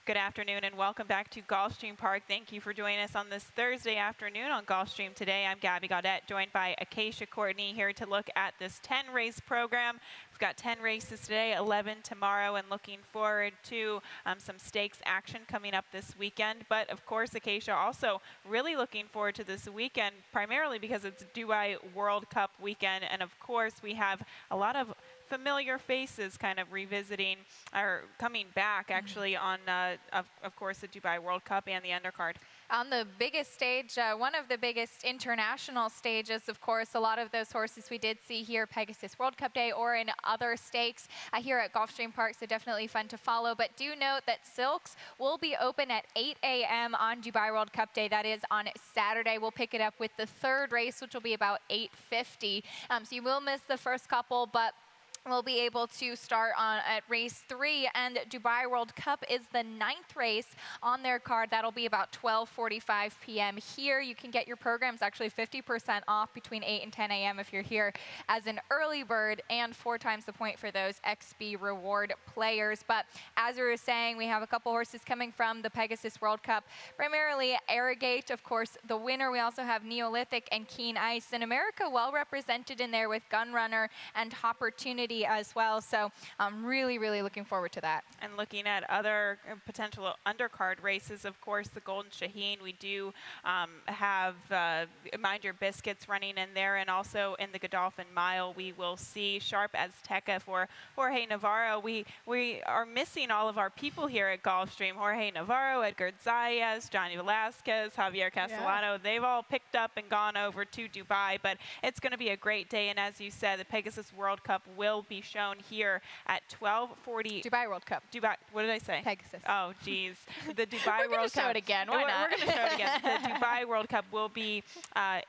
Good afternoon and welcome back to Gulfstream Park. Thank you for joining us on this Thursday afternoon on Gulfstream today. I'm Gabby Gaudette, joined by Acacia Courtney, here to look at this 10-race program. We've got 10 races today, 11 tomorrow, and looking forward to some stakes action coming up this weekend. But of course, Acacia also really looking forward to this weekend, primarily because it's Dubai World Cup weekend. And of course, we have a lot of familiar faces kind of revisiting or coming back actually on, of course, the Dubai World Cup and the undercard. On the biggest stage, one of the biggest international stages, of course, a lot of those horses we did see here Pegasus World Cup Day or in other stakes here at Gulfstream Park, so definitely fun to follow. But do note that Silks will be open at 8 a.m. on Dubai World Cup Day. That is on Saturday. We'll pick it up with the third race, which will be about 8:50. So you will miss the first couple, but we'll be able to start at race 3, and Dubai World Cup is the 9th race on their card. That'll be about 12:45 p.m. here. You can get your programs actually 50% off between 8 and 10 a.m. if you're here as an early bird, and 4 times the point for those XB reward players. But as we were saying, we have a couple horses coming from the Pegasus World Cup, primarily Arrogate, of course, the winner. We also have Neolithic and Keen Ice, and America well represented in there with Gunrunner and Opportunity as well. So I'm really looking forward to that. And looking at other potential undercard races, of course, the Golden Shaheen, we do have Mind Your Biscuits running in there, and also in the Godolphin Mile, we will see Sharp Azteca for Jorge Navarro. We are missing all of our people here at Gulfstream. Jorge Navarro, Edgar Zayas, Johnny Velasquez, Javier Castellano, they've all picked up and gone over to Dubai, but it's going to be a great day. And as you said, the Pegasus World Cup will be shown here at 12:40. Dubai World Cup. Dubai. What did I say? Pegasus. Oh, geez. The Dubai World Cup. We're going to show it again. Why not? We're going to show it again. The Dubai World Cup will be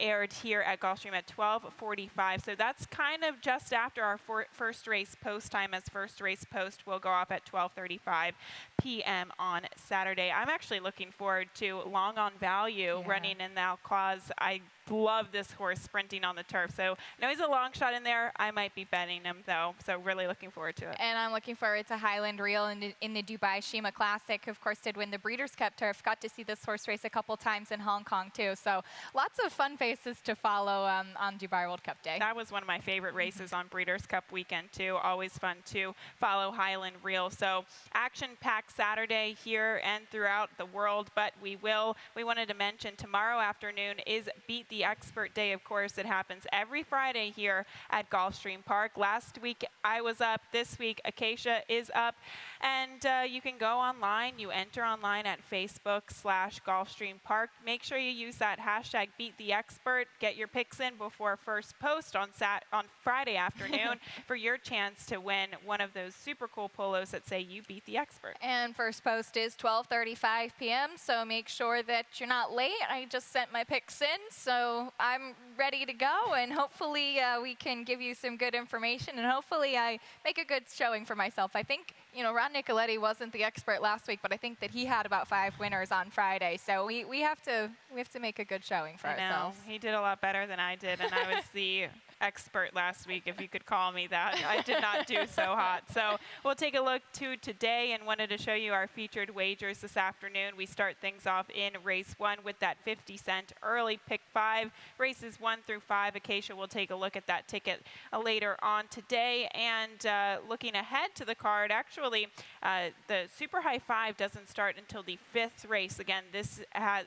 aired here at Gulfstream at 12:45. So that's kind of just after our first race post time, as first race post will go off at 12:35 p.m. on Saturday. I'm actually looking forward to Long on Value running in the Alcaz. I love this horse sprinting on the turf. So I know he's a long shot in there. I might be betting him though. So really looking forward to it. And I'm looking forward to Highland Reel in the Dubai Shima Classic. Of course, did win the Breeders' Cup turf. Got to see this horse race a couple times in Hong Kong too. So lots of fun faces to follow on Dubai World Cup Day. That was one of my favorite races on Breeders' Cup weekend too. Always fun to follow Highland Reel. So action-packed Saturday here and throughout the world. But we wanted to mention tomorrow afternoon is Beat the Expert Day. Of course, it happens every Friday here at Gulfstream Park. Last week I was up. This week Acacia is up, and you can go online. You enter online at Facebook/Gulfstream Park. Make sure you use that hashtag Beat the Expert. Get your picks in before first post on Friday afternoon for your chance to win one of those super cool polos that say you beat the expert. And first post is 12:35 p.m. So make sure that you're not late. I just sent my picks in, so I'm ready to go, and hopefully we can give you some good information, and hopefully I make a good showing for myself. I think, you know, Ron Nicoletti wasn't the expert last week, but I think that he had about 5 winners on Friday. So we have to make a good showing for ourselves. He did a lot better than I did, and I was the expert last week, if you could call me that. I did not do so hot. So we'll take a look to today, and wanted to show you our featured wagers this afternoon. We start things off in race 1 with that 50-cent early pick 5. Races 1 through 5, Acacia will take a look at that ticket later on today. And looking ahead to the card, actually the Super High 5 doesn't start until the 5th race. Again, this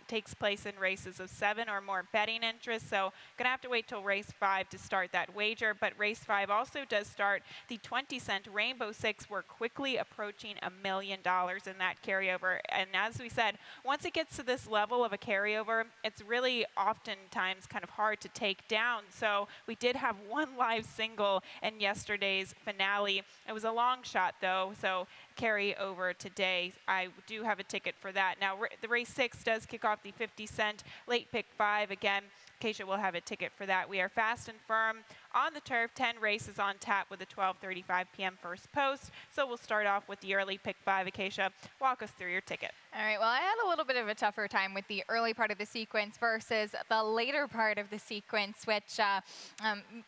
takes place in races of 7 or more betting interests, so gonna have to wait till race 5 to start that wager. But race 5 also does start the 20-cent Rainbow 6. We're quickly approaching $1 million in that carryover, and as we said, once it gets to this level of a carryover, it's really oftentimes kind of hard to take down. So we did have one live single in yesterday's finale. It was a long shot though, so carry over today. I do have a ticket for that. Now the race 6 does kick off the 50-cent late pick 5. Again, Acacia will have a ticket for that. We are fast and firm on the turf. 10 races on tap with a 12:35 p.m. first post. So we'll start off with the early pick 5. Acacia, walk us through your ticket. All right, well, I had a little bit of a tougher time with the early part of the sequence versus the later part of the sequence, which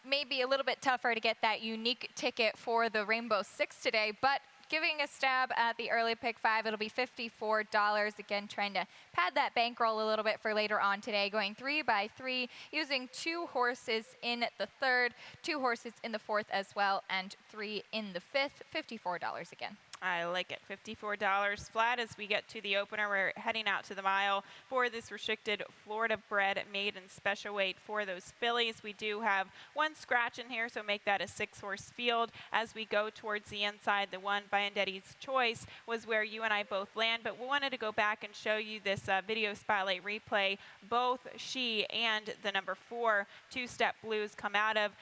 may be a little bit tougher to get that unique ticket for the Rainbow 6 today, but giving a stab at the early pick 5, it'll be $54. Again, trying to pad that bankroll a little bit for later on today, going 3 by 3, using 2 horses in the 3rd, 2 horses in the 4th as well, and 3 in the 5th. $54 again. I like it. $54 flat as we get to the opener. We're heading out to the mile for this restricted Florida-bred maiden special weight for those fillies. We do have one scratch in here, so make that a 6-horse field. As we go towards the inside, the one Biandetti's Choice was where you and I both land, but we wanted to go back and show you this video spotlight replay. Both she and the number 4, Two Step Blues, come out of.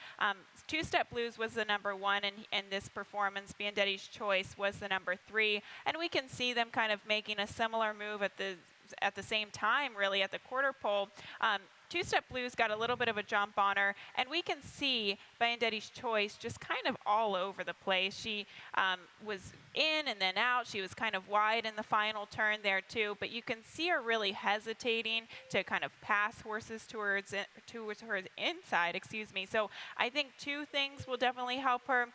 Two Step Blues was the number 1 in this performance. Biandetti's Choice was the number 3, and we can see them kind of making a similar move at the same time, really, at the quarter pole. Two Step Blues got a little bit of a jump on her, and we can see Biandetti's Choice just kind of all over the place. She was in and then out. She was kind of wide in the final turn there too, but you can see her really hesitating to kind of pass horses towards her inside, excuse me. So I think 2 things will definitely help her.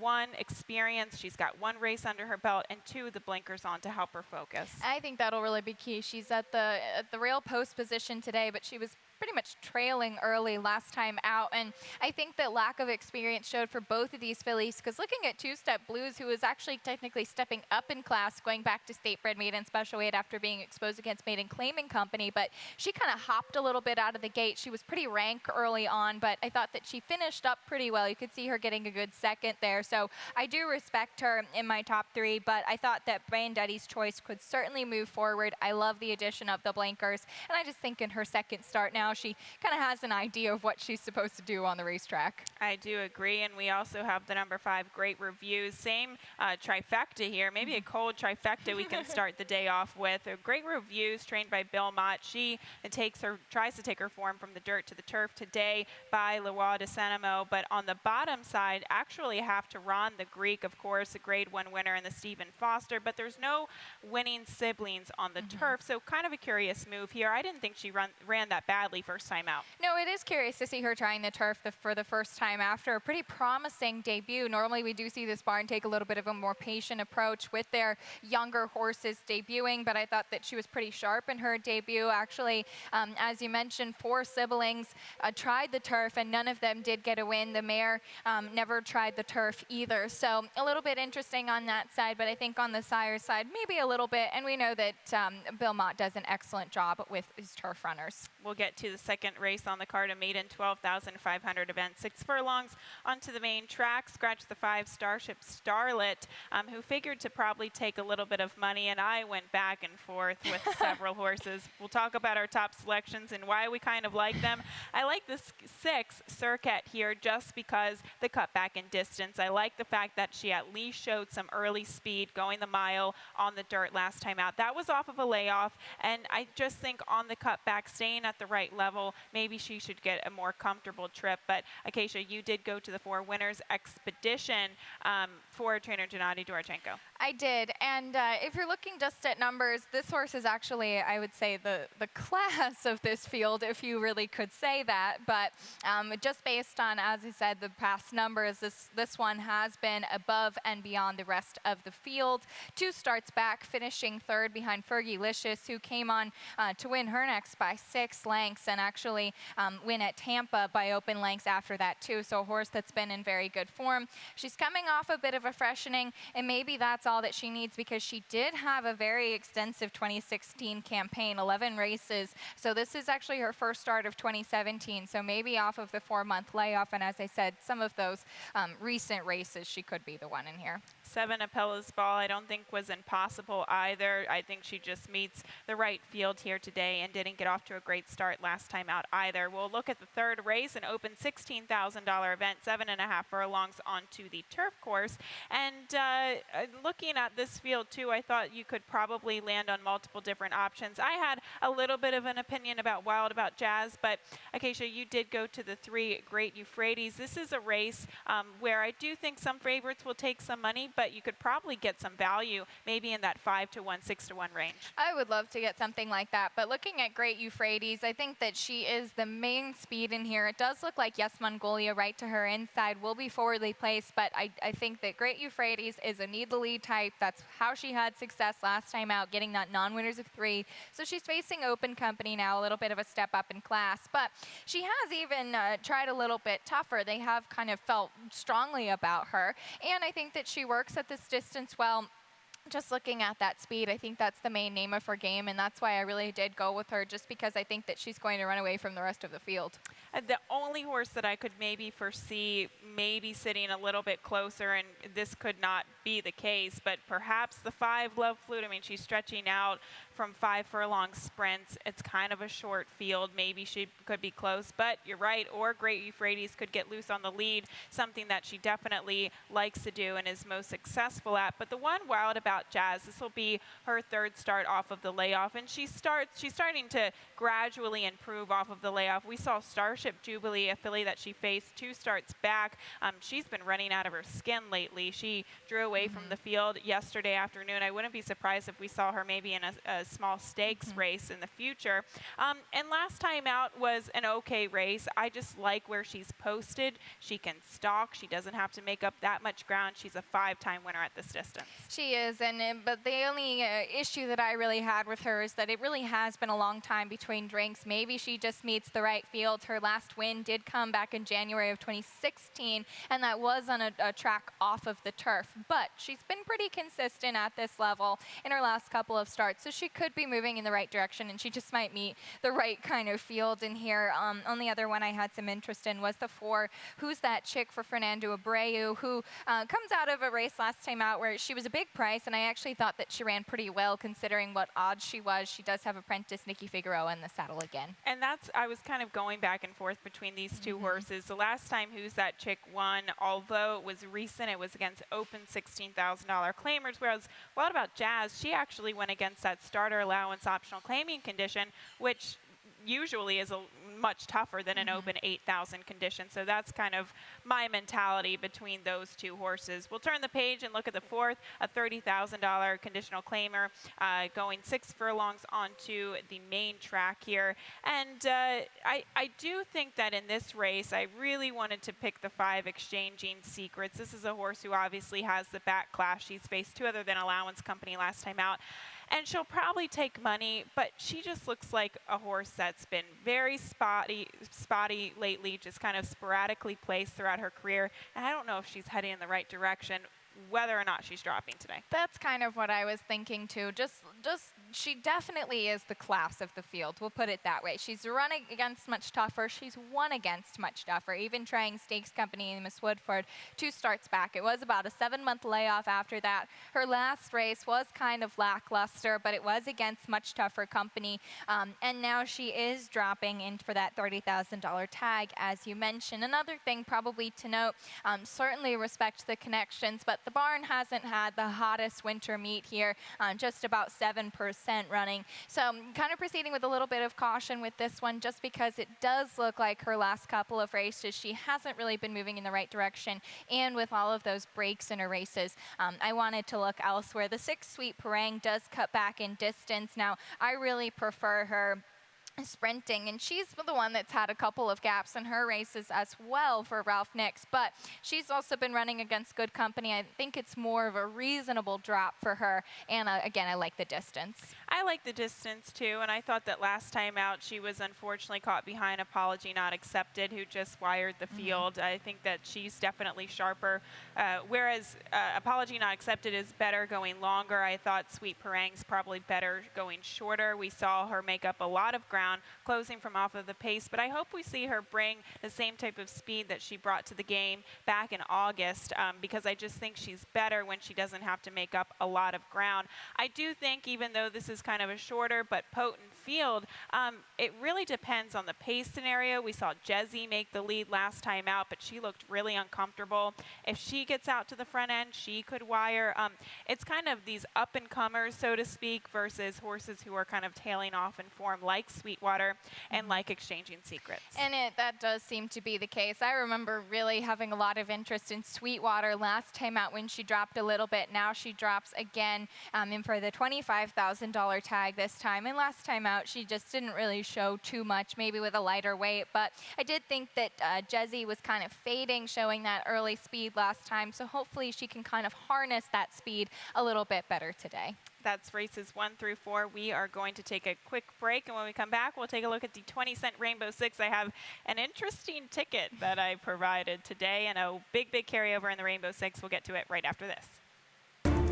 1, experience. She's got 1 race under her belt, and 2, the blinkers on to help her focus. I think that'll really be key. She's at the rail post position today, but she was pretty much trailing early last time out, and I think that lack of experience showed for both of these fillies, because looking at Two Step Blues, who was actually technically stepping up in class, going back to state-bred maiden special weight after being exposed against Maiden Claiming Company, but she kind of hopped a little bit out of the gate. She was pretty rank early on, but I thought that she finished up pretty well. You could see her getting a good second there, so I do respect her in my top 3, but I thought that Biandetti's Choice could certainly move forward. I love the addition of the blinkers, and I just think in her second start now, she kind of has an idea of what she's supposed to do on the racetrack. I do agree, and we also have the number 5, Great Reviews. Same trifecta here, maybe a cold trifecta we can start the day off with. Great Reviews, trained by Bill Mott. She tries to take her form from the dirt to the turf today by Leroy de Saint-Amo, but on the bottom side, actually have to run the Greek, of course, a Grade 1 winner in the Stephen Foster, but there's no winning siblings on the turf, so kind of a curious move here. I didn't think she ran that badly first time out. No, it is curious to see her trying the turf for the first time after a pretty promising debut. Normally we do see this barn take a little bit of a more patient approach with their younger horses debuting, but I thought that she was pretty sharp in her debut. Actually, as you mentioned, 4 siblings tried the turf, and none of them did get a win. The mare never tried the turf either, so a little bit interesting on that side, but I think on the sire side, maybe a little bit, and we know that Bill Mott does an excellent job with his turf runners. We'll get to the second race on the card, a maiden 12,500 event, 6 furlongs onto the main track. Scratch the 5, Starship Starlet, who figured to probably take a little bit of money, and I went back and forth with several horses. We'll talk about our top selections and why we kind of like them. I like this 6, Circuit, here just because the cutback in distance. I like the fact that she at least showed some early speed going the mile on the dirt last time out. That was off of a layoff, and I just think on the cutback, staying at the right level, maybe she should get a more comfortable trip. But Acacia, you did go to the 4 Winners Expedition for trainer Gennady Dorochenko. I did, and if you're looking just at numbers, this horse is actually, I would say, the class of this field, if you really could say that. But just based on, as I said, the past numbers, this one has been above and beyond the rest of the field. 2 starts back, finishing 3rd behind Fergalicious, who came on to win her next by 6 lengths, and actually win at Tampa by open lengths after that too. So a horse that's been in very good form. She's coming off a bit of a freshening, and maybe that's all that she needs, because she did have a very extensive 2016 campaign, 11 races. So this is actually her first start of 2017. So maybe off of the 4-month layoff, and as I said, some of those recent races, she could be the one in here. 7, Apella's Ball, I don't think was impossible either. I think she just meets the right field here today and didn't get off to a great start last time out either. We'll look at the 3rd race, an open $16,000 event, 7.5 furlongs onto the turf course. And looking at this field too, I thought you could probably land on multiple different options. I had a little bit of an opinion about Wild About Jazz, but Acacia, you did go to the 3 Great Euphrates. This is a race where I do think some favorites will take some money, but you could probably get some value maybe in that 5 to 1, 6 to 1 range. I would love to get something like that, but looking at Great Euphrates, I think that she is the main speed in here. It does look like Yes Mongolia right to her inside will be forwardly placed, but I think that Great Euphrates is a need the lead type. That's how she had success last time out, getting that non-winners of 3. So she's facing open company now, a little bit of a step up in class, but she has even tried a little bit tougher. They have kind of felt strongly about her, and I think that she works at this distance well. Just looking at that speed, I think that's the main name of her game, and that's why I really did go with her, just because I think that she's going to run away from the rest of the field. The only horse that I could maybe foresee maybe sitting a little bit closer, and this could not be the case, but perhaps the 5 Love Flute. I mean, she's stretching out from 5 furlong sprints. It's kind of a short field. Maybe she could be close, but you're right. Or Great Euphrates could get loose on the lead, something that she definitely likes to do and is most successful at. But the one wild about Jazz, this will be her 3rd start off of the layoff, and she's starting to gradually improve off of the layoff. We saw Starship Jubilee, a filly that she faced 2 starts back. She's been running out of her skin lately. She drew away from the field yesterday afternoon. I wouldn't be surprised if we saw her maybe in a small stakes race in the future. And last time out was an okay race. I just like where she's posted. She can stalk. She doesn't have to make up that much ground. She's a 5-time winner at this distance. She is, but the only issue that I really had with her is that it really has been a long time between drinks. Maybe she just meets the right field. Her last win did come back in January of 2016, and that was on a track off of the turf. But she's been pretty consistent at this level in her last couple of starts, so she could be moving in the right direction, and she just might meet the right kind of field in here. Only other one I had some interest in was the 4, Who's That Chick for Fernando Abreu, who comes out of a race last time out where she was a big price, and I actually thought that she ran pretty well considering what odds she was. She does have apprentice Nikki Figueroa in the saddle again. And I was kind of going back and forth between these 2 horses. The last time Who's That Chick won, although it was recent, it was against open $16,000 claimers, whereas what about Jazz? She actually went against that starter allowance optional claiming condition, which usually is much tougher than an open 8,000 condition. So that's kind of my mentality between those 2 horses. We'll turn the page and look at the 4th, a $30,000 conditional claimer, going 6 furlongs onto the main track here. And I do think that in this race, I really wanted to pick the 5 Exchanging Secrets. This is a horse who obviously has the back class. She's faced 2 other than Allowance Company last time out. And she'll probably take money, but she just looks like a horse that's been very spotty lately, just kind of sporadically placed throughout her career. And I don't know if she's heading in the right direction, whether or not she's dropping today. That's kind of what I was thinking too. Just she definitely is the class of the field. We'll put it that way. She's run against much tougher. She's won against much tougher. Even trying Stakes Company and Miss Woodford 2 starts back. It was about a 7-month layoff after that. Her last race was kind of lackluster, but it was against much tougher company. And now she is dropping in for that $30,000 tag, as you mentioned. Another thing probably to note, certainly respect the connections, but the barn hasn't had the hottest winter meet here, just about 7% running. So kind of proceeding with a little bit of caution with this one, just because it does look like her last couple of races, she hasn't really been moving in the right direction. And with all of those breaks in her races, I wanted to look elsewhere. The 6 Sweet Parang does cut back in distance. Now, I really prefer her sprinting, and she's the one that's had a couple of gaps in her races as well for Ralph Nix, but she's also been running against good company. I think it's more of a reasonable drop for her, and again, I like the distance. I like the distance too, and I thought that last time out she was unfortunately caught behind Apology Not Accepted, who just wired the field. I think that she's definitely sharper, whereas Apology Not Accepted is better going longer. I thought Sweet Parang's probably better going shorter. We saw her make up a lot of ground closing from off of the pace, but I hope we see her bring the same type of speed that she brought to the game back in August, because I just think she's better when she doesn't have to make up a lot of ground. I do think, even though this is kind of a shorter but potent field, it really depends on the pace scenario. We saw Jezzy make the lead last time out, but she looked really uncomfortable. If she gets out to the front end, she could wire. It's kind of these up-and-comers, so to speak, versus horses who are kind of tailing off in form like Sweet Sweetwater and like exchanging secrets. And that does seem to be the case. I remember really having a lot of interest in Sweetwater last time out when she dropped a little bit. Now she drops again in for the $25,000 tag this time. And last time out, she just didn't really show too much, maybe with a lighter weight. But I did think that Jezzy was kind of fading, showing that early speed last time. So hopefully she can kind of harness that speed a little bit better today. That's races 1 through 4. We are going to take a quick break, and when we come back, we'll take a look at the 20-cent Rainbow Six. I have an interesting ticket that I provided today and a big carryover in the Rainbow Six. We'll get to it right after this.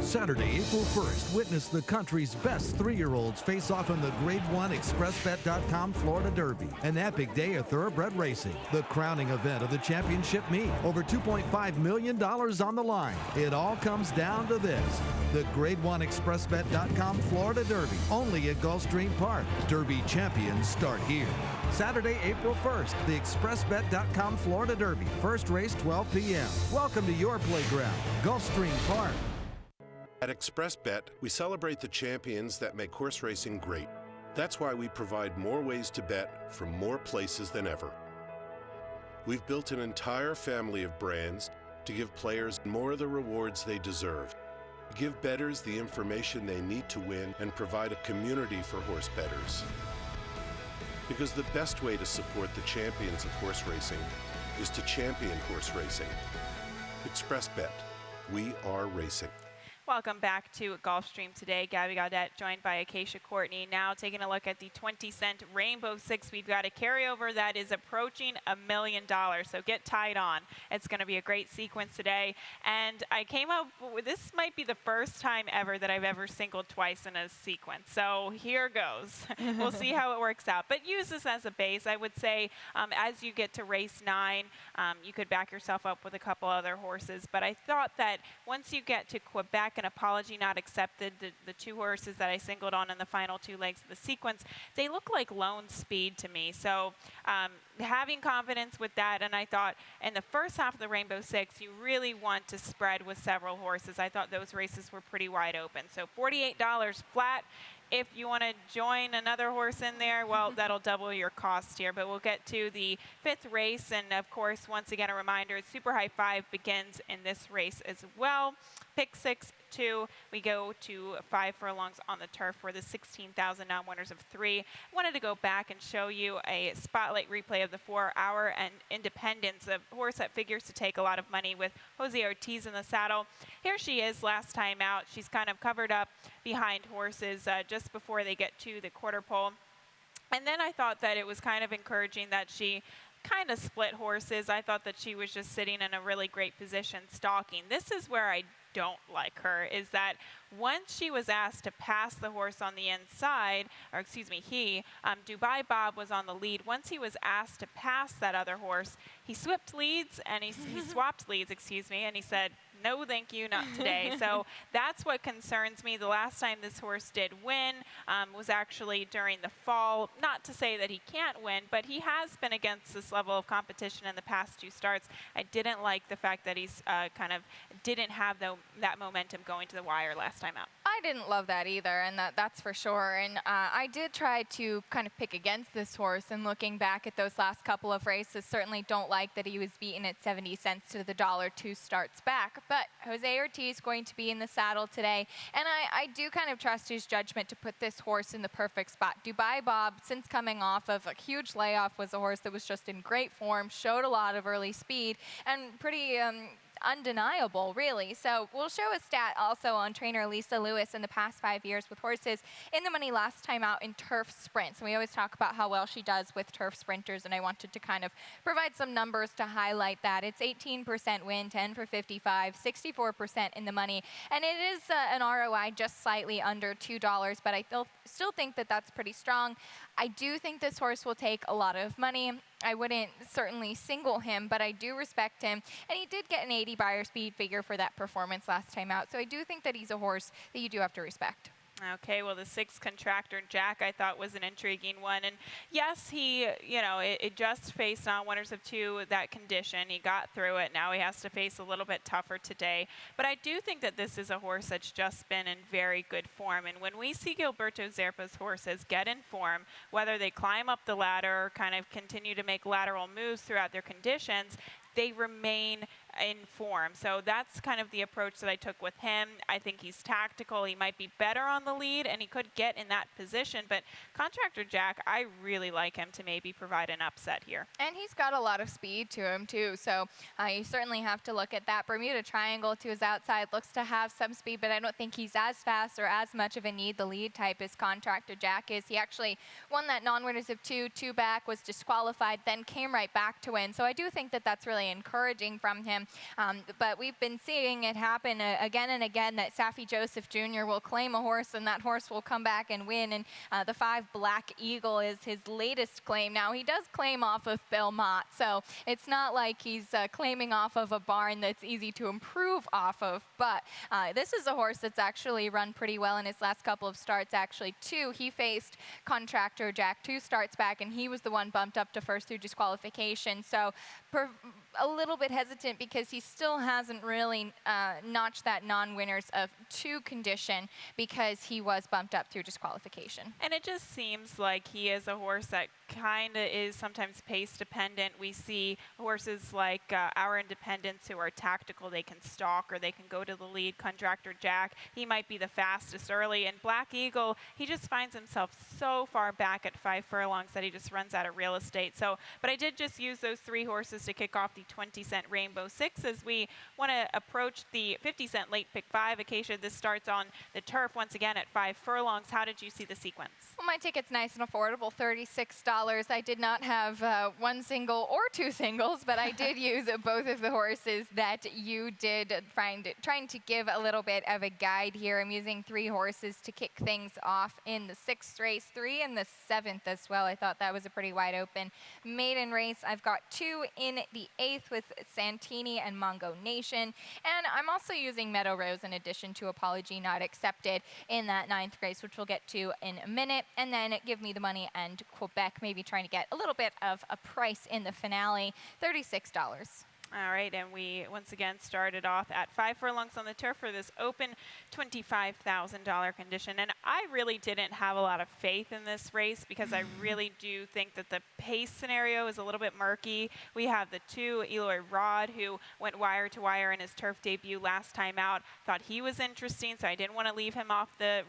Saturday, April 1st, witness the country's best 3-year-olds face off in the Grade 1 ExpressBet.com Florida Derby, an epic day of thoroughbred racing. The crowning event of the championship meet. Over $2.5 million on the line. It all comes down to this. The Grade 1 ExpressBet.com Florida Derby, only at Gulfstream Park. Derby champions start here. Saturday, April 1st, the ExpressBet.com Florida Derby. First race, 12 p.m. Welcome to your playground, Gulfstream Park. At ExpressBet, we celebrate the champions that make horse racing great. That's why we provide more ways to bet from more places than ever. We've built an entire family of brands to give players more of the rewards they deserve, give bettors the information they need to win, and provide a community for horse bettors. Because the best way to support the champions of horse racing is to champion horse racing. ExpressBet, we are racing. Welcome back to Gulfstream today. Gabby Gaudette joined by Acacia Courtney. Now taking a look at the 20-cent Rainbow Six. We've got a carryover that is approaching $1 million, so get tied on. It's going to be a great sequence today. And I came up with, this might be the first time ever that I've ever singled twice in a sequence. So here goes. We'll see how it works out. But use this as a base. I would say as you get to race 9, you could back yourself up with a couple other horses. But I thought that once you get to Quebec, an apology not accepted, the 2 horses that I singled on in the final 2 legs of the sequence, they look like lone speed to me. So having confidence with that, and I thought in the first half of the Rainbow Six, you really want to spread with several horses. I thought those races were pretty wide open. So $48 flat. If you want to join another horse in there, well, that'll double your cost here. But we'll get to the 5th race. And, of course, once again, a reminder, Super High 5 begins in this race as well. Pick 6, 2. We go to 5 furlongs on the turf for the 16,000 non-winners of 3. I wanted to go back and show you a spotlight replay of the 4-hour and Independence, a horse that figures to take a lot of money with Jose Ortiz in the saddle. Here she is last time out. She's kind of covered up behind horses just before they get to the quarter pole. And then I thought that it was kind of encouraging that she kind of split horses. I thought that she was just sitting in a really great position stalking. This is where I don't like her, is that once she was asked to pass the horse on the inside, or excuse me, Dubai Bob was on the lead. Once he was asked to pass that other horse, he swapped leads, and he swapped leads, excuse me, and he said, no, thank you, not today. So that's what concerns me. The last time this horse did win was actually during the fall. Not to say that he can't win, but he has been against this level of competition in the past 2 starts. I didn't like the fact that he's kind of didn't have that momentum going to the wire last time out. I didn't love that either, and that's for sure. And I did try to kind of pick against this horse, and looking back at those last couple of races, certainly don't like that he was beaten at 70 cents to the dollar 2 starts back. But Jose Ortiz going to be in the saddle today, and I do kind of trust his judgment to put this horse in the perfect spot. Dubai Bob, since coming off of a huge layoff, was a horse that was just in great form, showed a lot of early speed, and pretty undeniable, really. So we'll show a stat also on trainer Lisa Lewis in the past 5 years with horses in the money last time out in turf sprints. And we always talk about how well she does with turf sprinters, and I wanted to kind of provide some numbers to highlight that. It's 18% win, 10 for 55, 64% in the money, and it is an ROI just slightly under $2, but I still think that that's pretty strong. I do think this horse will take a lot of money. I wouldn't certainly single him, but I do respect him. And he did get an 80 buyer speed figure for that performance last time out. So I do think that he's a horse that you do have to respect. Okay, well, the 6 Contractor Jack I thought was an intriguing one. And yes, he, it just faced on winners of 2 that condition. He got through it. Now he has to face a little bit tougher today. But I do think that this is a horse that's just been in very good form. And when we see Gilberto Zerpa's horses get in form, whether they climb up the ladder or kind of continue to make lateral moves throughout their conditions, they remain in form. So that's kind of the approach that I took with him. I think he's tactical. He might be better on the lead, and he could get in that position. But Contractor Jack, I really like him to maybe provide an upset here. And he's got a lot of speed to him, too. So you certainly have to look at that. Bermuda Triangle to his outside looks to have some speed, but I don't think he's as fast or as much of a need the lead type as Contractor Jack is. He actually won that non-winners of 2 back, was disqualified, then came right back to win. So I do think that that's really encouraging from him. But we've been seeing it happen again and again that Saffie Joseph Jr. will claim a horse and that horse will come back and win. And the 5 Black Eagle is his latest claim. Now, he does claim off of Belmont, so it's not like he's claiming off of a barn that's easy to improve off of. But this is a horse that's actually run pretty well in his last couple of starts, actually, too. He faced Contractor Jack 2 starts back, and he was the one bumped up to first through disqualification. So a little bit hesitant because he still hasn't really notched that non-winners of 2 condition because he was bumped up through disqualification. And it just seems like he is a horse that kind of is sometimes pace dependent. We see horses like Our Independence who are tactical. They can stalk or they can go to the lead. Contractor Jack, he might be the fastest early. And Black Eagle, he just finds himself so far back at 5 furlongs that he just runs out of real estate. So, but I did just use those 3 horses to kick off the 20-cent Rainbow 6 as we want to approach the 50-cent late pick 5. Acacia, this starts on the turf once again at 5 furlongs. How did you see the sequence? Well, my ticket's nice and affordable, $36. I did not have 1 single or 2 singles, but I did use both of the horses that you did trying to give a little bit of a guide here. I'm using 3 horses to kick things off in the 6th race, 3 in the 7th as well. I thought that was a pretty wide open maiden race. I've got 2 in the 8th with Santini and Mongo Nation. And I'm also using Meadow Rose in addition to Apology Not Accepted in that 9th race, which we'll get to in a minute. And then Give Me the Money and Quebec, maybe trying to get a little bit of a price in the finale, $36. All right, and we once again started off at 5 furlongs on the turf for this open $25,000 condition. And I really didn't have a lot of faith in this race because I really do think that the pace scenario is a little bit murky. We have the 2 Eloy Rod, who went wire to wire in his turf debut last time out. Thought he was interesting, so I didn't want to leave him off the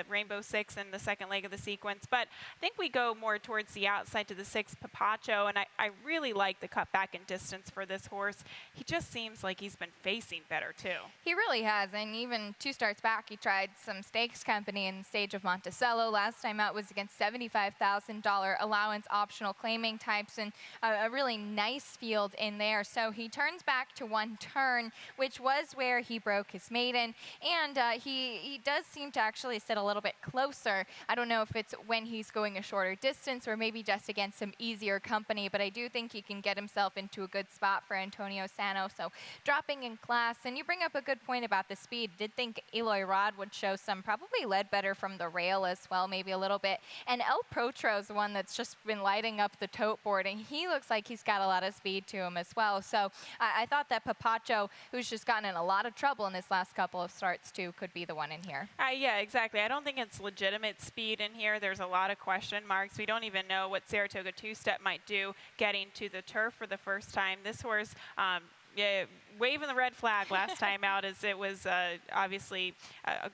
Rainbow 6 in the second leg of the sequence. But I think we go more towards the outside to the 6 Papacho, and I really like the cut back in distance for this horse. He just seems like he's been facing better, too. He really has, and even 2 starts back, he tried some stakes company in the stage of Monticello. Last time out was against $75,000 allowance optional claiming types, and a really nice field in there. So he turns back to 1 turn, which was where he broke his maiden, and he does seem to actually sit a little bit closer. I don't know if it's when he's going a shorter distance or maybe just against some easier company, but I do think he can get himself into a good spot for Antonio Sano. So dropping in class, and you bring up a good point about the speed. Did think Eloy Rod would show some, probably led better from the rail as well, maybe a little bit. And El Potro is the one that's just been lighting up the tote board, and he looks like he's got a lot of speed to him as well. So I thought that Papacho, who's just gotten in a lot of trouble in his last couple of starts too, could be the one in here. Yeah, exactly. I don't think it's legitimate speed in here. There's a lot of question marks. We don't even know what Saratoga two-step might do getting to the turf for the first time. This horse, waving the red flag last time out as it was obviously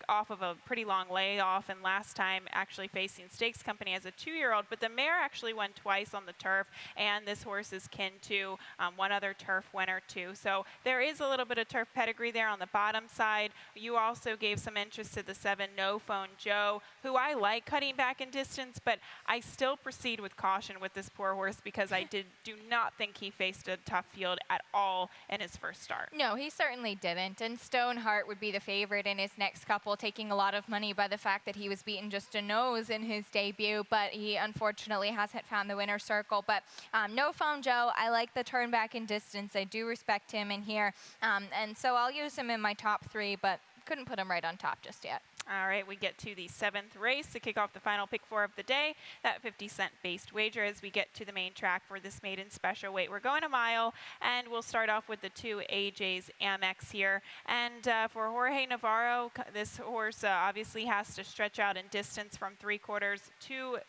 off of a pretty long layoff, and last time actually facing Stakes Company as a 2-year-old. But the mare actually won twice on the turf, and this horse is kin to 1 other turf winner too. So there is a little bit of turf pedigree there on the bottom side. You also gave some interest to the 7 No Phone Joe, who I like cutting back in distance, but I still proceed with caution with this poor horse because I do not think he faced a tough field at all in his first start. No, he certainly didn't. And Stoneheart would be the favorite in his next couple, taking a lot of money by the fact that he was beaten just a nose in his debut, but he unfortunately hasn't found the winner's circle. But No Phone Joe, I like the turn back in distance. I do respect him in here. And so I'll use him in my top 3, but couldn't put him right on top just yet. All right, we get to the 7th race to kick off the final pick four of the day, that 50-cent based wager as we get to the main track for this maiden special weight. We're going a mile, and we'll start off with the 2 AJ's Amex here. And for Jorge Navarro, this horse obviously has to stretch out in distance from 3/4 to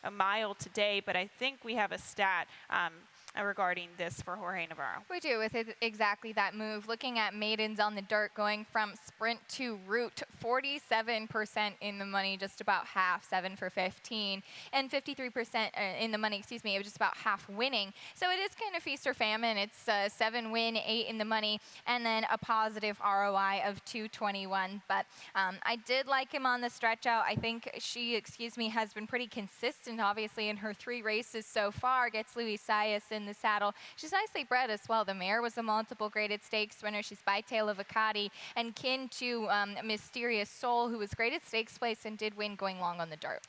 a mile today, but I think we have a stat regarding this for Jorge Navarro. We do, with exactly that move. Looking at maidens on the dirt going from sprint to route, 47% in the money, just about half, 7 for 15, and 53% in the money, excuse me, it was just about half winning. So it is kind of feast or famine. It's 7 win, 8 in the money, and then a positive ROI of 221. But I did like him on the stretch out. I think she, has been pretty consistent, obviously, in her 3 races so far. Gets Luis Sayas in the saddle. She's nicely bred as well. The mare was a multiple graded stakes winner. She's by Tail of Acadi and kin to Mysterious Soul, who was graded stakes place and did win going long on the dirt.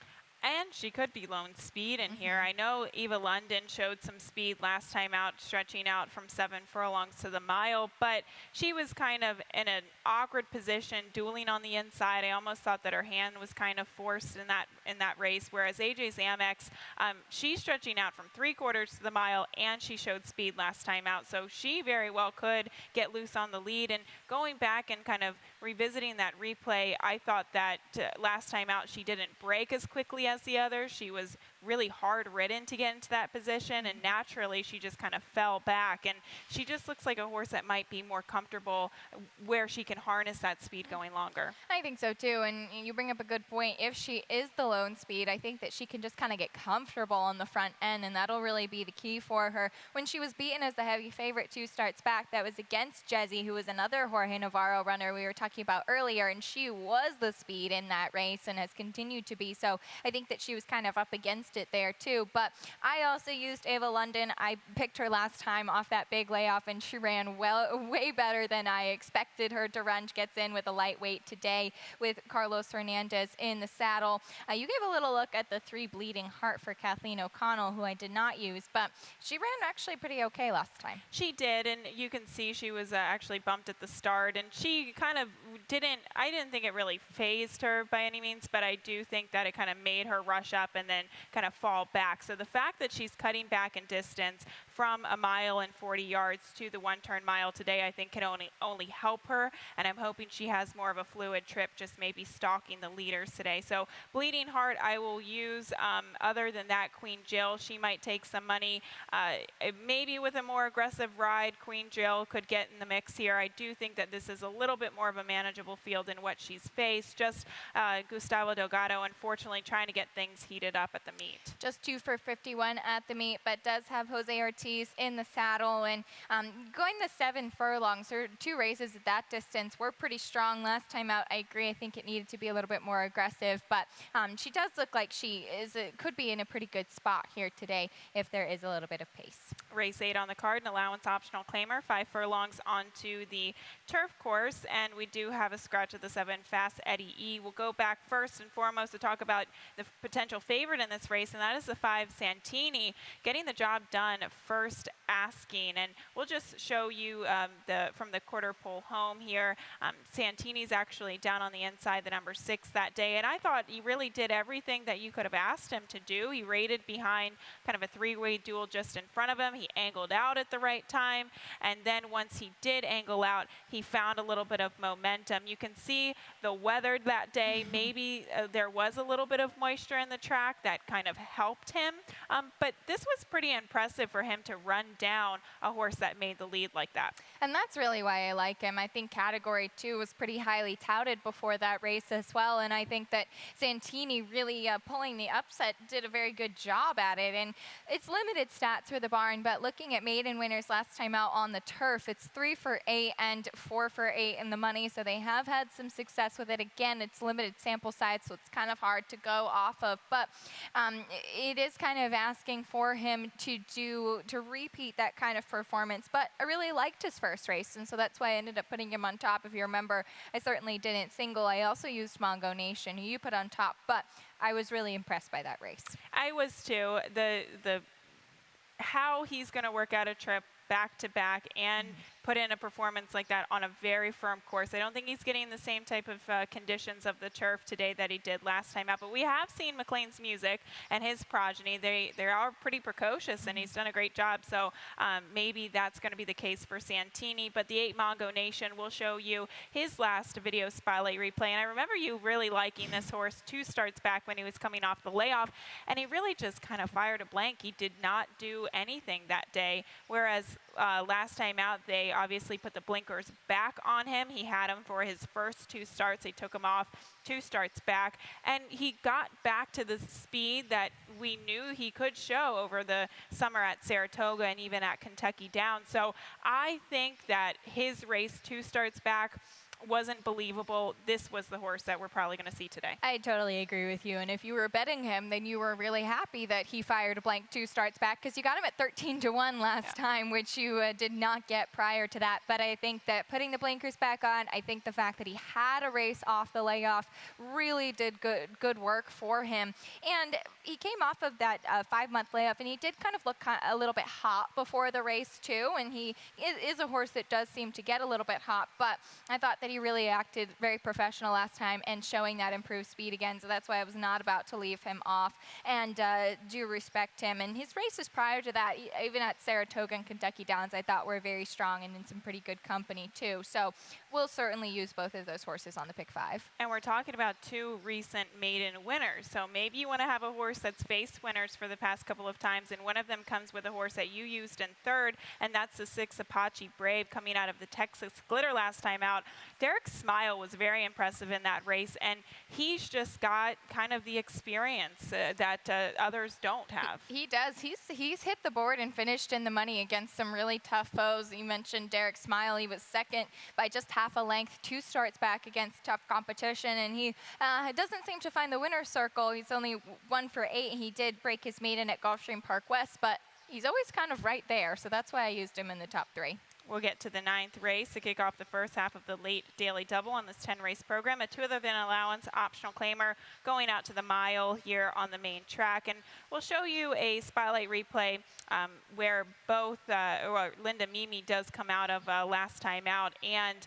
And she could be lone speed in here. I know Eva London showed some speed last time out, stretching out from 7 furlongs to the mile, but she was kind of in an awkward position, dueling on the inside. I almost thought that her hand was kind of forced in that race, whereas AJ's Amex, she's stretching out from 3/4 to the mile, and she showed speed last time out, so she very well could get loose on the lead. And going back and kind of revisiting that replay, I thought that last time out she didn't break as quickly as the others. She was really hard ridden to get into that position, and naturally she just kind of fell back, and she just looks like a horse that might be more comfortable where she can harness that speed going longer. I think so too, and you bring up a good point. If she is the lone speed, I think that she can just kind of get comfortable on the front end, and that'll really be the key for her. When she was beaten as the heavy favorite 2 starts back, that was against Jezzy, who was another Jorge Navarro runner we were talking about earlier, and she was the speed in that race and has continued to be. So I think that she was kind of up against it there too. But I also used Ava London. I picked her last time off that big layoff, and she ran way better than I expected her to run. She gets in with a lightweight today with Carlos Hernandez in the saddle. You gave a little look at the 3 Bleeding Heart for Kathleen O'Connell, who I did not use, but she ran actually pretty okay last time. She did, and you can see she was actually bumped at the start, and she kind of I didn't think it really phased her by any means, but I do think that it kind of made her rush up and then kind of fall back. So the fact that she's cutting back in distance from a mile and 40 yards to the 1-turn mile today, I think can only help her, and I'm hoping she has more of a fluid trip, just maybe stalking the leaders today. So Bleeding Heart I will use. Other than that, Queen Jill, she might take some money. Maybe with a more aggressive ride, Queen Jill could get in the mix here. I do think that this is a little bit more of a manageable field than what she's faced. Just Gustavo Delgado, unfortunately, trying to get things heated up at the meet. Just 2 for 51 at the meet, but does have Jose Ortiz in the saddle, and going the 7 furlongs, or 2 races at that distance, were pretty strong last time out. I agree. I think it needed to be a little bit more aggressive, but she does look like she could be in a pretty good spot here today if there is a little bit of pace. Race 8 on the card, an allowance optional claimer, 5 furlongs onto the turf course, and we do have a scratch of the 7 Fast Eddie E. We'll go back first and foremost to talk about the potential favorite in this race, and that is the 5 Santini, getting the job done first asking. And we'll just show you from the quarter pole home here. Santini's actually down on the inside, the number 6 that day, and I thought he really did everything that you could have asked him to do. He rated behind kind of a 3-way duel just in front of him. He angled out at the right time, and then once he did angle out, he found a little bit of momentum. You can see the weather that day. Maybe there was a little bit of moisture in the track that kind of helped him, but this was pretty impressive for him to run down a horse that made the lead like that. And that's really why I like him. I think Category 2 was pretty highly touted before that race as well, and I think that Santini really pulling the upset did a very good job at it. And it's limited stats for the barn, but looking at maiden winners last time out on the turf, it's 3 for 8 and 4 for 8 in the money, so they have had some success with it. Again, it's limited sample size, so it's kind of hard to go off of, but it is kind of asking for him to repeat that kind of performance. But I really liked his first race, and so that's why I ended up putting him on top. If you remember, I certainly didn't single. I also used Mongo Nation, who you put on top, but I was really impressed by that race. I was too. The how he's going to work out a trip back to back and put in a performance like that on a very firm course. I don't think he's getting the same type of conditions of the turf today that he did last time out, but we have seen McLean's Music and his progeny. They are pretty precocious, and he's done a great job, so maybe that's going to be the case for Santini. But the 8 Mongo Nation will show you his last video spotlight replay, and I remember you really liking this horse 2 starts back when he was coming off the layoff, and he really just kind of fired a blank. He did not do anything that day, whereas last time out they obviously put the blinkers back on him. He had him for his first 2 starts. They took him off 2 starts back, and he got back to the speed that we knew he could show over the summer at Saratoga and even at Kentucky Downs. So I think that his race 2 starts back wasn't believable. This was the horse that we're probably going to see today. I totally agree with you. And if you were betting him, then you were really happy that he fired a blank 2 starts back, because you got him at 13-1 last time, which you did not get prior to that. But I think that putting the blinkers back on, I think the fact that he had a race off the layoff really did good work for him. And he came off of that 5-month layoff, and he did kind of look a little bit hot before the race too. And he is a horse that does seem to get a little bit hot. But I thought that he really acted very professional last time and showing that improved speed again. So that's why I was not about to leave him off, and do respect him. And his races prior to that, even at Saratoga and Kentucky Downs, I thought were very strong and in some pretty good company too. So we'll certainly use both of those horses on the pick 5. And we're talking about 2 recent maiden winners. So maybe you want to have a horse that's faced winners for the past couple of times, and one of them comes with a horse that you used in 3rd, and that's the 6 Apache Brave coming out of the Texas Glitter last time out. Derek Smile was very impressive in that race, and he's just got kind of the experience that others don't have. He does. He's hit the board and finished in the money against some really tough foes. You mentioned Derek Smile. He was 2nd by just half a length, 2 starts back against tough competition, and he doesn't seem to find the winner's circle. He's only 1 for 8. He did break his maiden at Gulfstream Park West, but he's always kind of right there, so that's why I used him in the top 3. We'll get to the 9th race to kick off the first half of the late daily double on this 10-race program. A 2 other than allowance optional claimer going out to the mile here on the main track. And we'll show you a spotlight replay where both Linda Mimi does come out of last time out, and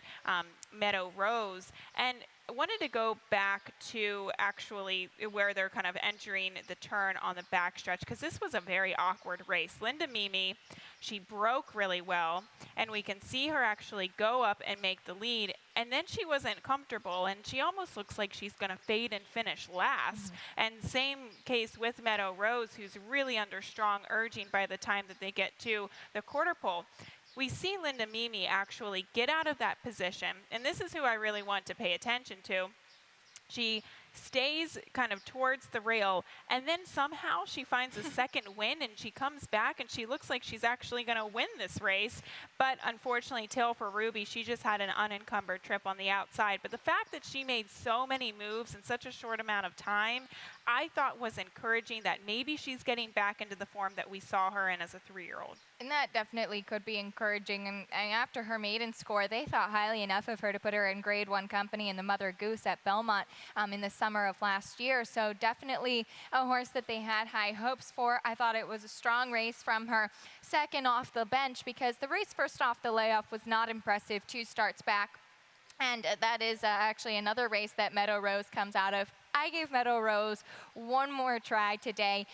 Meadow Rose. And I wanted to go back to actually where they're kind of entering the turn on the backstretch, because this was a very awkward race. Linda Mimi, she broke really well, and we can see her actually go up and make the lead, and then she wasn't comfortable, and she almost looks like she's going to fade and finish last. And same case with Meadow Rose, who's really under strong urging by the time that they get to the quarter pole. We see Linda Mimi actually get out of that position, and this is who I really want to pay attention to. She stays kind of towards the rail, and then somehow she finds a second win, and she comes back, and she looks like she's actually going to win this race. But unfortunately, Tail for Ruby, she just had an unencumbered trip on the outside. But the fact that she made so many moves in such a short amount of time, I thought was encouraging, that maybe she's getting back into the form that we saw her in as a 3-year-old. And that definitely could be encouraging. And after her maiden score, they thought highly enough of her to put her in Grade 1 company in the Mother Goose at Belmont in the summer of last year. So definitely a horse that they had high hopes for. I thought it was a strong race from her. 2nd off the bench, because the race first off the layoff was not impressive. 2 starts back. And that is actually another race that Meadow Rose comes out of. I gave Meadow Rose 1 more try today.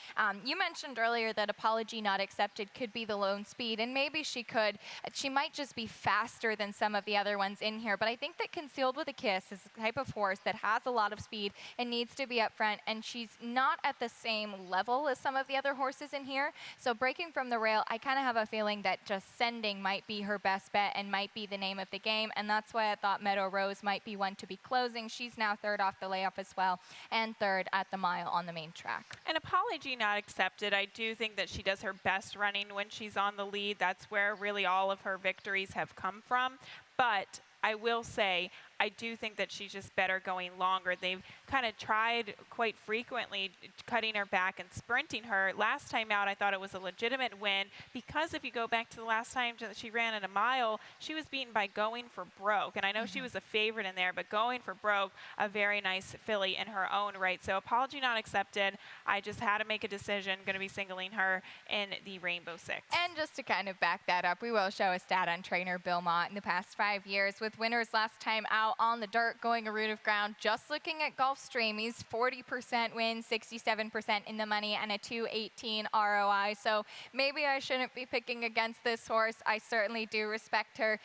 You mentioned earlier that Apology Not Accepted could be the lone speed, and maybe she could. She might just be faster than some of the other ones in here, but I think that Concealed with a Kiss is the type of horse that has a lot of speed and needs to be up front, and she's not at the same level as some of the other horses in here. So breaking from the rail, I kind of have a feeling that just sending might be her best bet and might be the name of the game, and that's why I thought Meadow Rose might be one to be closing. She's now 3rd off the layoff as well, and 3rd at the mile on the main track. An Apology Not Accepted, I do think that she does her best running when she's on the lead. That's where really all of her victories have come from. But I will say, I do think that she's just better going longer. They've kind of tried quite frequently cutting her back and sprinting her. Last time out, I thought it was a legitimate win because if you go back to the last time that she ran in a mile, she was beaten by Going for Broke. And I know she was a favorite in there, but Going for Broke, a very nice filly in her own right. So apology not accepted. I just had to make a decision. Going to be singling her in the Rainbow Six. And just to kind of back that up, we will show a stat on trainer Bill Mott in the past 5 years with winners last time out on the dirt going a route of ground. Just looking at Gulfstream, he's 40% win, 67% in the money, and a 218 ROI. So maybe I shouldn't be picking against this horse. I certainly do respect her.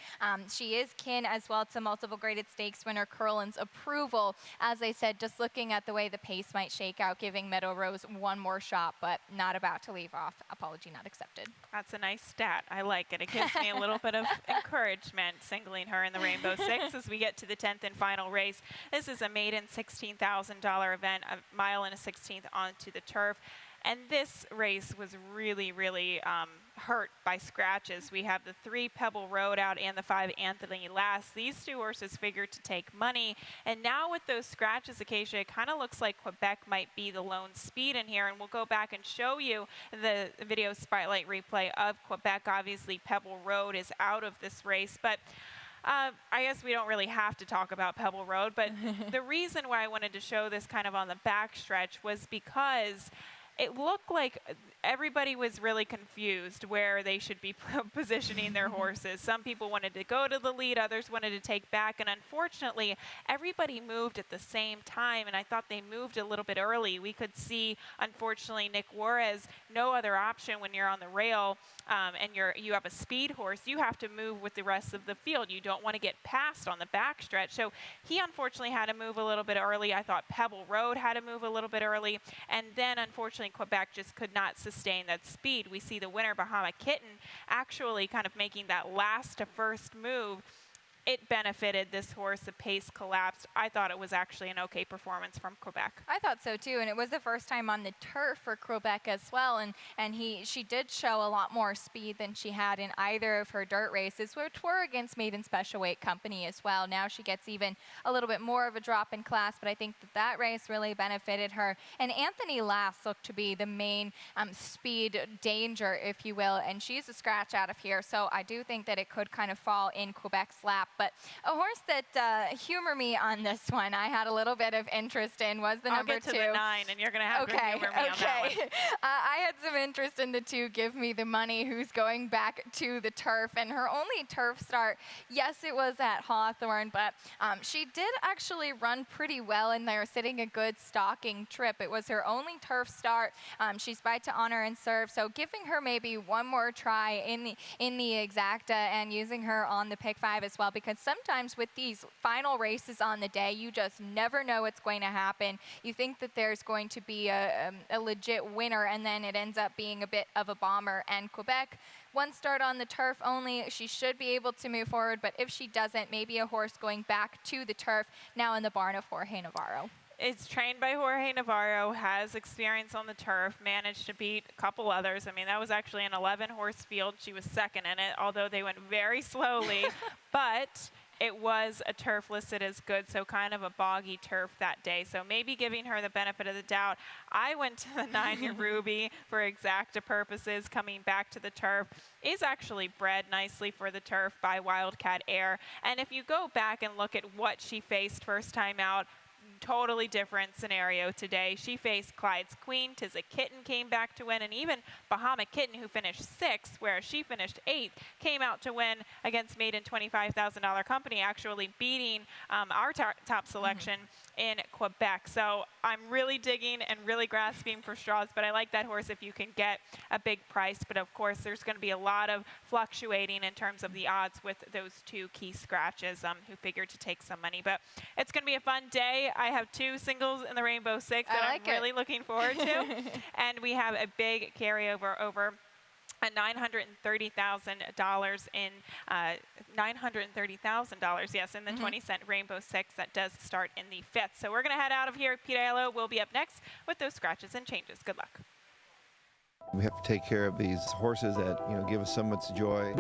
She is kin as well to multiple graded stakes winner Curlin's Approval. As I said, just looking at the way the pace might shake out, giving Meadow Rose one more shot, but not about to leave off. Apology not accepted. That's a nice stat. I like it. It gives me a little bit of encouragement singling her in the Rainbow Six as we get to the 10th and final race. This is a maiden $16,000 event, a mile and a 16th onto the turf. And this race was really, really hurt by scratches. We have the 3 Pebble Road out and the 5 Anthony Lass. These 2 horses figured to take money. And now with those scratches, Acacia, it kind of looks like Quebec might be the lone speed in here. And we'll go back and show you the video spotlight replay of Quebec. Obviously, Pebble Road is out of this race. But I guess we don't really have to talk about Pebble Road. But the reason why I wanted to show this kind of on the back stretch was because it looked like everybody was really confused where they should be positioning their horses. Some people wanted to go to the lead, others wanted to take back, and unfortunately, everybody moved at the same time, and I thought they moved a little bit early. We could see, unfortunately, Nick Juarez, no other option when you're on the rail and you have a speed horse. You have to move with the rest of the field. You don't want to get passed on the backstretch. So he unfortunately had to move a little bit early. I thought Pebble Road had to move a little bit early, and then unfortunately Quebec just could not sustain that speed. We see the winner, Bahama Kitten, actually kind of making that last to first move. It benefited this horse. The pace collapsed. I thought it was actually an okay performance from Quebec. I thought so too, and it was the first time on the turf for Quebec as well, and she did show a lot more speed than she had in either of her dirt races, which were against Maiden Special Weight Company as well. Now she gets even a little bit more of a drop in class, but I think that race really benefited her. And Anthony Lass looked to be the main speed danger, if you will, and she's a scratch out of here, so I do think that it could kind of fall in Quebec's lap. But a horse that humor me on this one, I had a little bit of interest in, was the number 2. I'll get to the 9, and you're going to have to humor me on that one. I had some interest in the 2, Give Me the Money, who's going back to the turf. And her only turf start, yes, it was at Hawthorne, but she did actually run pretty well in there, sitting a good stalking trip. It was her only turf start. She's by to honor and serve, so giving her maybe one more try in the exacta and using her on the pick 5 as well, because sometimes with these final races on the day, you just never know what's going to happen. You think that there's going to be a legit winner, and then it ends up being a bit of a bomber. And Quebec, one start on the turf only, she should be able to move forward, but if she doesn't, maybe a horse going back to the turf, now in the barn of Jorge Navarro. It's trained by Jorge Navarro, has experience on the turf, managed to beat a couple others. I mean, that was actually an 11-horse field. She was second in it, although they went very slowly. But it was a turf listed as good, so kind of a boggy turf that day. So maybe giving her the benefit of the doubt. I went to the 9 Ruby for exacta purposes. Coming back to the turf is actually bred nicely for the turf by Wildcat Air. And if you go back and look at what she faced first time out, totally different scenario today. She faced Clyde's Queen. Tis a Kitten came back to win, and even Bahama Kitten, who finished 6th, where she finished 8th, came out to win against Maiden $25,000 Company, actually beating our top selection in Quebec. So I'm really digging and really grasping for straws, but I like that horse if you can get a big price. But of course, there's going to be a lot of fluctuating in terms of the odds with those 2 key scratches who figured to take some money. But it's going to be a fun day. I have 2 singles in the Rainbow Six that I'm really looking forward to. And we have a big carryover over a $930,000 in $930,000, yes, in the 20-cent Rainbow Six that does start in the 5th. So we're going to head out of here. Pete Aiello will be up next with those scratches and changes. Good luck. We have to take care of these horses that, give us so much joy.